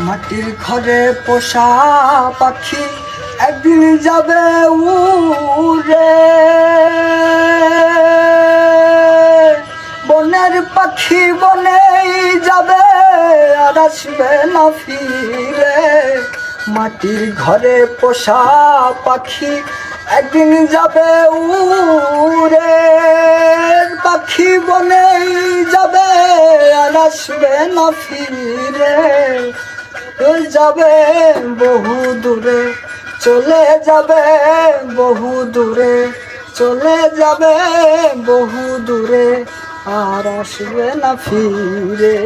মাটির ঘরে পোষা পাখি একদিন যাবে উড়ে, বনের পাখি বনেই যাবে আর আসবে না ফিরে। মাটির ঘরে পোষা পাখি একদিন যাবে উড়ে, পাখি বনেই যাবে আর আসবে না ফিরে। যাবে বহু দূরে, চলে যাবে বহু দূরে, চলে যাবে বহু দূরে আর আসবে না ফিরে।